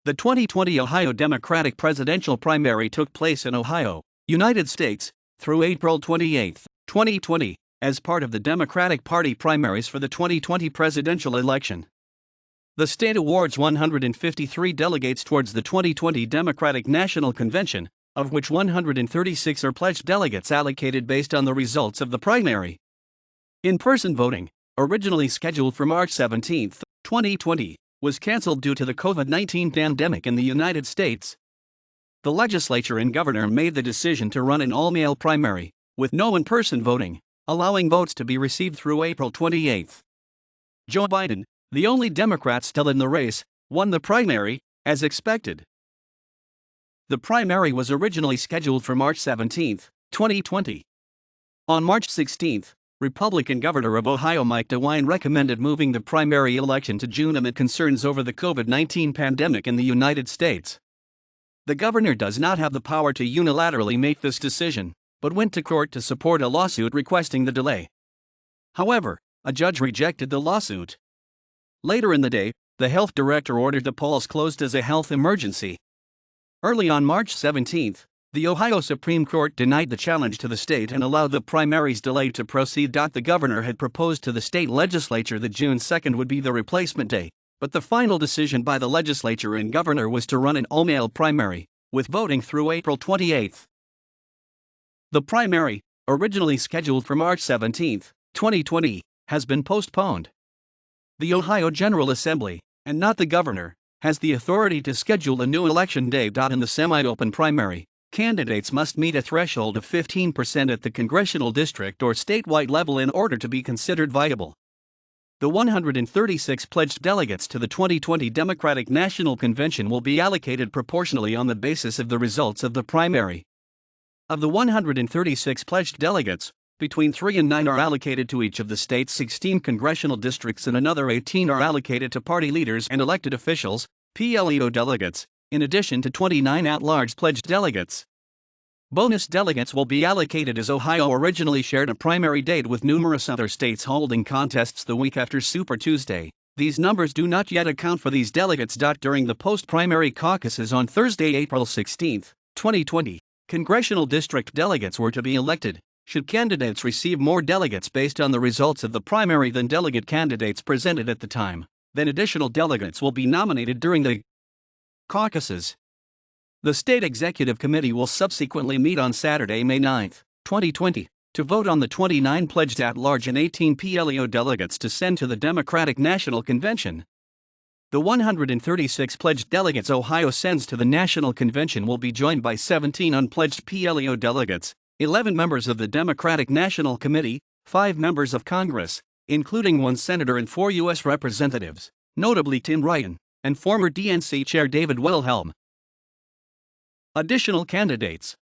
The 2020 Ohio Democratic presidential primary took place in Ohio, United States, through April 28, 2020, as part of the Democratic Party primaries for the 2020 presidential election. The state awards 153 delegates towards the 2020 Democratic National Convention, of which 136 are pledged delegates allocated based on the results of the primary. In-person voting, originally scheduled for March 17, 2020, was canceled due to the COVID-19 pandemic in the United States. The legislature and governor made the decision to run an all-male primary, with no in-person voting, allowing votes to be received through April 28. Joe Biden, the only Democrat still in the race, won the primary, as expected. The primary was originally scheduled for March 17, 2020. On March 16, Republican Governor of Ohio Mike DeWine recommended moving the primary election to June amid concerns over the COVID-19 pandemic in the United States. The governor does not have the power to unilaterally make this decision, but went to court to support a lawsuit requesting the delay. However, a judge rejected the lawsuit. Later in the day, the health director ordered the polls closed as a health emergency. Early on March 17, the Ohio Supreme Court denied the challenge to the state and allowed the primaries delayed to proceed. The governor had proposed to the state legislature that June 2 would be the replacement day, but the final decision by the legislature and governor was to run an all-male primary, with voting through April 28. The primary, originally scheduled for March 17, 2020, has been postponed. The Ohio General Assembly, and not the governor, has the authority to schedule a new election day. In the semi-open primary, candidates must meet a threshold of 15% at the congressional district or statewide level in order to be considered viable. The 136 pledged delegates to the 2020 Democratic National Convention will be allocated proportionally on the basis of the results of the primary. Of the 136 pledged delegates, between 3 and 9 are allocated to each of the state's 16 congressional districts and another 18 are allocated to party leaders and elected officials, PLEO delegates, in addition to 29 at-large pledged delegates. Bonus delegates will be allocated as Ohio originally shared a primary date with numerous other states holding contests the week after Super Tuesday. These numbers do not yet account for these delegates. During the post-primary caucuses on Thursday, April 16, 2020, congressional district delegates were to be elected, should candidates receive more delegates based on the results of the primary than delegate candidates presented at the time. Then additional delegates will be nominated during the caucuses. The State Executive Committee will subsequently meet on Saturday, May 9, 2020, to vote on the 29 pledged at-large and 18 PLEO delegates to send to the Democratic National Convention. The 136 pledged delegates Ohio sends to the National Convention will be joined by 17 unpledged PLEO delegates, 11 members of the Democratic National Committee, 5 members of Congress, including 1 senator and 4 U.S. representatives, notably Tim Ryan, and former DNC Chair David Wilhelm. Additional candidates.